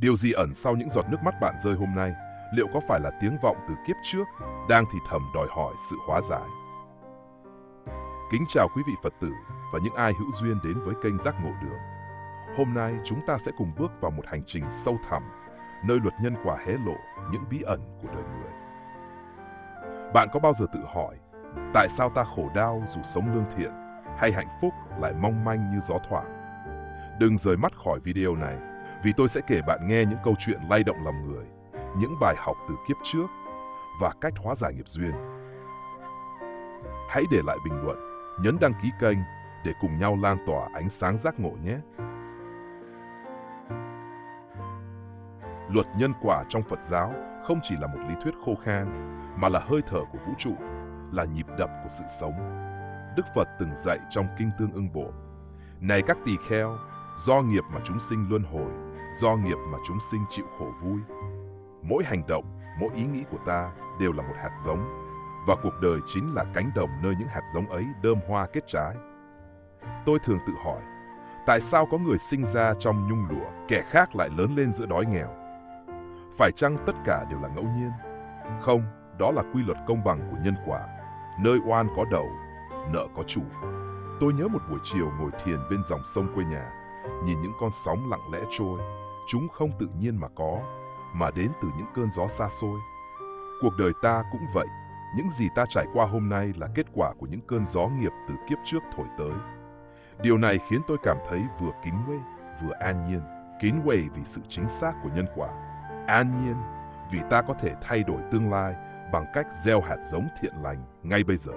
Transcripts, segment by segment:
Điều gì ẩn sau những giọt nước mắt bạn rơi hôm nay? Liệu có phải là tiếng vọng từ kiếp trước đang thì thầm đòi hỏi sự hóa giải? Kính chào quý vị Phật tử và những ai hữu duyên đến với kênh Giác Ngộ Đường. Hôm nay chúng ta sẽ cùng bước vào một hành trình sâu thẳm, nơi luật nhân quả hé lộ những bí ẩn của đời người. Bạn có bao giờ tự hỏi, tại sao ta khổ đau dù sống lương thiện, hay hạnh phúc lại mong manh như gió thoảng? Đừng rời mắt khỏi video này, vì tôi sẽ kể bạn nghe những câu chuyện lay động lòng người, những bài học từ kiếp trước và cách hóa giải nghiệp duyên. Hãy để lại bình luận, nhấn đăng ký kênh để cùng nhau lan tỏa ánh sáng giác ngộ nhé. Luật nhân quả trong Phật giáo không chỉ là một lý thuyết khô khan, mà là hơi thở của vũ trụ, là nhịp đập của sự sống. Đức Phật từng dạy trong Kinh Tương Ưng Bộ: này các tỳ kheo, do nghiệp mà chúng sinh luân hồi, do nghiệp mà chúng sinh chịu khổ vui. Mỗi hành động, mỗi ý nghĩ của ta đều là một hạt giống, và cuộc đời chính là cánh đồng nơi những hạt giống ấy đơm hoa kết trái. Tôi thường tự hỏi, tại sao có người sinh ra trong nhung lụa, kẻ khác lại lớn lên giữa đói nghèo? Phải chăng tất cả đều là ngẫu nhiên? Không, đó là quy luật công bằng của nhân quả, nơi oan có đầu, nợ có chủ. Tôi nhớ một buổi chiều ngồi thiền bên dòng sông quê nhà, nhìn những con sóng lặng lẽ trôi. Chúng không tự nhiên mà có, mà đến từ những cơn gió xa xôi. Cuộc đời ta cũng vậy, những gì ta trải qua hôm nay là kết quả của những cơn gió nghiệp từ kiếp trước thổi tới. Điều này khiến tôi cảm thấy vừa kính nể, vừa an nhiên. Kính nể vì sự chính xác của nhân quả, an nhiên vì ta có thể thay đổi tương lai bằng cách gieo hạt giống thiện lành ngay bây giờ.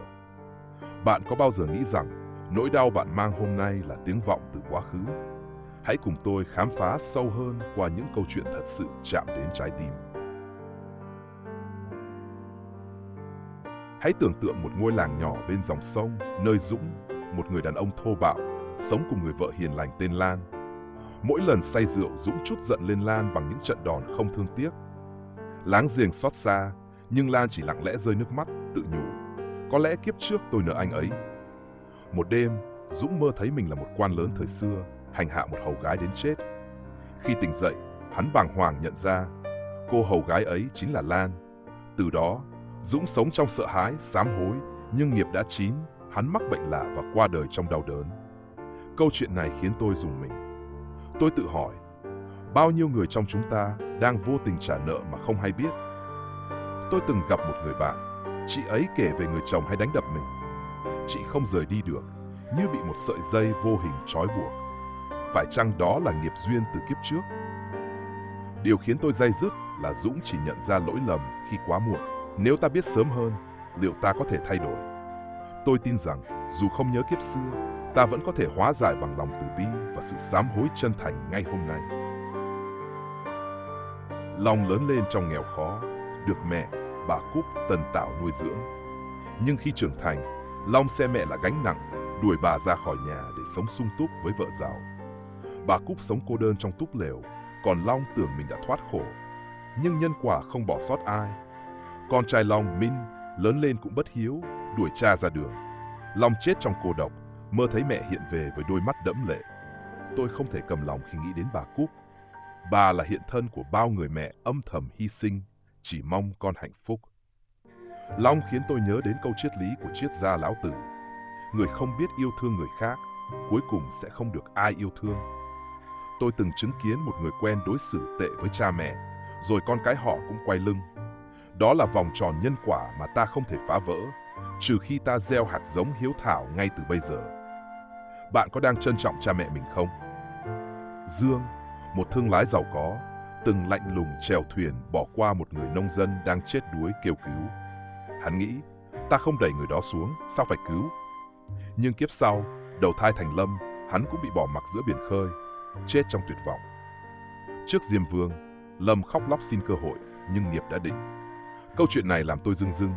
Bạn có bao giờ nghĩ rằng nỗi đau bạn mang hôm nay là tiếng vọng từ quá khứ? Hãy cùng tôi khám phá sâu hơn qua những câu chuyện thật sự chạm đến trái tim. Hãy tưởng tượng một ngôi làng nhỏ bên dòng sông, nơi Dũng, một người đàn ông thô bạo, sống cùng người vợ hiền lành tên Lan. Mỗi lần say rượu, Dũng trút giận lên Lan bằng những trận đòn không thương tiếc. Láng giềng xót xa, nhưng Lan chỉ lặng lẽ rơi nước mắt, tự nhủ: có lẽ kiếp trước tôi nợ anh ấy. Một đêm, Dũng mơ thấy mình là một quan lớn thời xưa, hành hạ một hầu gái đến chết. Khi tỉnh dậy, hắn bàng hoàng nhận ra cô hầu gái ấy chính là Lan. Từ đó, Dũng sống trong sợ hãi, sám hối, nhưng nghiệp đã chín, hắn mắc bệnh lạ và qua đời trong đau đớn. Câu chuyện này khiến tôi rùng mình. Tôi tự hỏi, bao nhiêu người trong chúng ta đang vô tình trả nợ mà không hay biết? Tôi từng gặp một người bạn, chị ấy kể về người chồng hay đánh đập mình. Chị không rời đi được, như bị một sợi dây vô hình trói buộc. Phải chăng đó là nghiệp duyên từ kiếp trước? Điều khiến tôi day dứt là Dũng chỉ nhận ra lỗi lầm khi quá muộn. Nếu ta biết sớm hơn, liệu ta có thể thay đổi? Tôi tin rằng dù không nhớ kiếp xưa, ta vẫn có thể hóa giải bằng lòng từ bi và sự sám hối chân thành ngay hôm nay. Long lớn lên trong nghèo khó, được mẹ, bà Cúc tần tảo nuôi dưỡng. Nhưng khi trưởng thành, Long xem mẹ là gánh nặng, đuổi bà ra khỏi nhà để sống sung túc với vợ giàu. Bà Cúc sống cô đơn trong túp lều, còn Long tưởng mình đã thoát khổ. Nhưng nhân quả không bỏ sót ai. Con trai Long, Minh, lớn lên cũng bất hiếu, đuổi cha ra đường. Long chết trong cô độc, mơ thấy mẹ hiện về với đôi mắt đẫm lệ. Tôi không thể cầm lòng khi nghĩ đến bà Cúc. Bà là hiện thân của bao người mẹ âm thầm hy sinh, chỉ mong con hạnh phúc. Long khiến tôi nhớ đến câu triết lý của triết gia Lão Tử: người không biết yêu thương người khác, cuối cùng sẽ không được ai yêu thương. Tôi từng chứng kiến một người quen đối xử tệ với cha mẹ, rồi con cái họ cũng quay lưng. Đó là vòng tròn nhân quả mà ta không thể phá vỡ, trừ khi ta gieo hạt giống hiếu thảo ngay từ bây giờ. Bạn có đang trân trọng cha mẹ mình không? Dương, một thương lái giàu có, từng lạnh lùng chèo thuyền bỏ qua một người nông dân đang chết đuối kêu cứu. Hắn nghĩ, ta không đẩy người đó xuống, sao phải cứu? Nhưng kiếp sau, đầu thai thành Lâm, hắn cũng bị bỏ mặc giữa biển khơi, chết trong tuyệt vọng. Trước Diêm Vương, Lâm khóc lóc xin cơ hội, nhưng nghiệp đã định. Câu chuyện này làm tôi rưng rưng.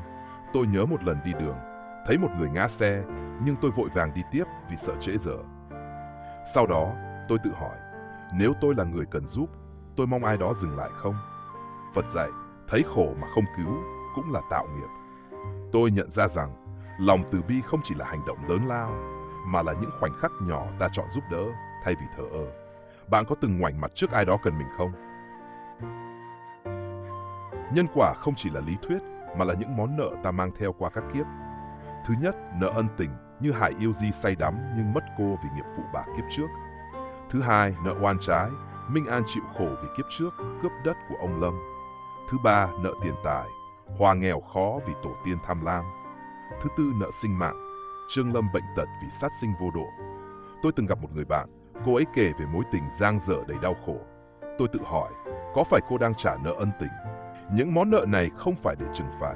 Tôi nhớ một lần đi đường, thấy một người ngã xe, nhưng tôi vội vàng đi tiếp vì sợ trễ giờ. Sau đó, tôi tự hỏi, nếu tôi là người cần giúp, tôi mong ai đó dừng lại không? Phật dạy, thấy khổ mà không cứu cũng là tạo nghiệp. Tôi nhận ra rằng, lòng từ bi không chỉ là hành động lớn lao, mà là những khoảnh khắc nhỏ ta chọn giúp đỡ thay vì thờ ơ. Bạn có từng ngoảnh mặt trước ai đó cần mình không? Nhân quả không chỉ là lý thuyết mà là những món nợ ta mang theo qua các kiếp. Thứ nhất, nợ ân tình như Hải yêu Di say đắm nhưng mất cô vì nghiệp phụ bạc kiếp trước. Thứ hai, nợ oan trái, Minh An chịu khổ vì kiếp trước cướp đất của ông Lâm. Thứ ba, nợ tiền tài, Hòa nghèo khó vì tổ tiên tham lam. Thứ tư, nợ sinh mạng, Trương Lâm bệnh tật vì sát sinh vô độ. Tôi từng gặp một người bạn, cô ấy kể về mối tình dang dở đầy đau khổ. Tôi tự hỏi, có phải cô đang trả nợ ân tình? Những món nợ này không phải để trừng phạt,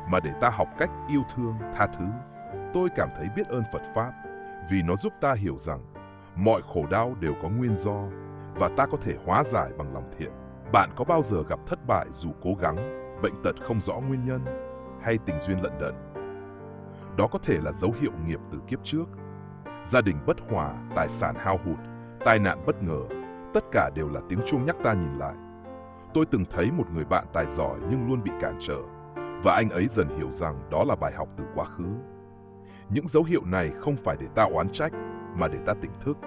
mà để ta học cách yêu thương, tha thứ. Tôi cảm thấy biết ơn Phật Pháp, vì nó giúp ta hiểu rằng mọi khổ đau đều có nguyên do và ta có thể hóa giải bằng lòng thiện. Bạn có bao giờ gặp thất bại dù cố gắng, bệnh tật không rõ nguyên nhân, hay tình duyên lận đận? Đó có thể là dấu hiệu nghiệp từ kiếp trước. Gia đình bất hòa, tài sản hao hụt, tai nạn bất ngờ, tất cả đều là tiếng chuông nhắc ta nhìn lại. Tôi từng thấy một người bạn tài giỏi nhưng luôn bị cản trở, và anh ấy dần hiểu rằng đó là bài học từ quá khứ. Những dấu hiệu này không phải để ta oán trách, mà để ta tỉnh thức.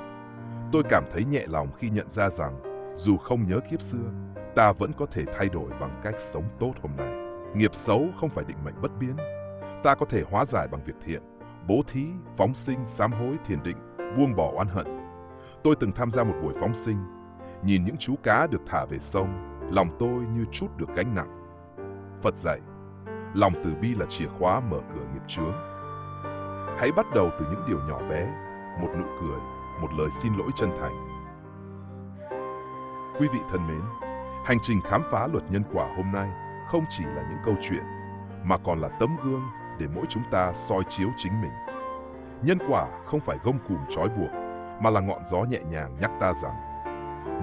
Tôi cảm thấy nhẹ lòng khi nhận ra rằng, dù không nhớ kiếp xưa, ta vẫn có thể thay đổi bằng cách sống tốt hôm nay. Nghiệp xấu không phải định mệnh bất biến. Ta có thể hóa giải bằng việc thiện, bố thí, phóng sinh, sám hối, thiền định, buông bỏ oán hận. Tôi từng tham gia một buổi phóng sinh, nhìn những chú cá được thả về sông, lòng tôi như trút được gánh nặng. Phật dạy, lòng từ bi là chìa khóa mở cửa nghiệp chướng. Hãy bắt đầu từ những điều nhỏ bé, một nụ cười, một lời xin lỗi chân thành. Quý vị thân mến, hành trình khám phá luật nhân quả hôm nay không chỉ là những câu chuyện, mà còn là tấm gương để mỗi chúng ta soi chiếu chính mình. Nhân quả không phải gông cùm trói buộc, mà là ngọn gió nhẹ nhàng nhắc ta rằng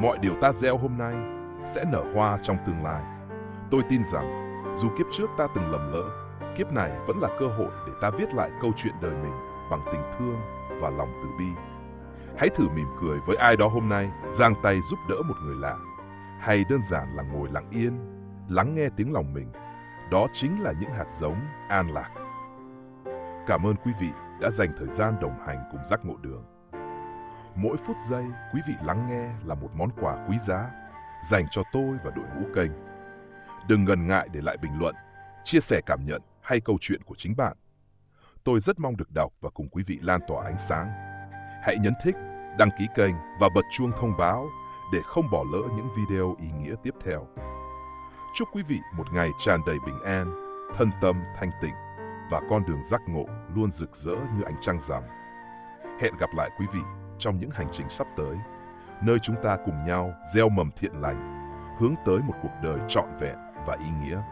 mọi điều ta gieo hôm nay sẽ nở hoa trong tương lai. Tôi tin rằng dù kiếp trước ta từng lầm lỡ, kiếp này vẫn là cơ hội để ta viết lại câu chuyện đời mình bằng tình thương và lòng từ bi. Hãy thử mỉm cười với ai đó hôm nay, giang tay giúp đỡ một người lạ, hay đơn giản là ngồi lặng yên, lắng nghe tiếng lòng mình. Đó chính là những hạt giống an lạc. Cảm ơn quý vị đã dành thời gian đồng hành cùng Giác Ngộ Đường. Mỗi phút giây quý vị lắng nghe là một món quà quý giá dành cho tôi và đội ngũ kênh. Đừng ngần ngại để lại bình luận, chia sẻ cảm nhận hay câu chuyện của chính bạn. Tôi rất mong được đọc và cùng quý vị lan tỏa ánh sáng. Hãy nhấn thích, đăng ký kênh và bật chuông thông báo để không bỏ lỡ những video ý nghĩa tiếp theo. Chúc quý vị một ngày tràn đầy bình an, thân tâm thanh tịnh và con đường giác ngộ luôn rực rỡ như ánh trăng rằm. Hẹn gặp lại quý vị trong những hành trình sắp tới, nơi chúng ta cùng nhau gieo mầm thiện lành, hướng tới một cuộc đời trọn vẹn và ý nghĩa.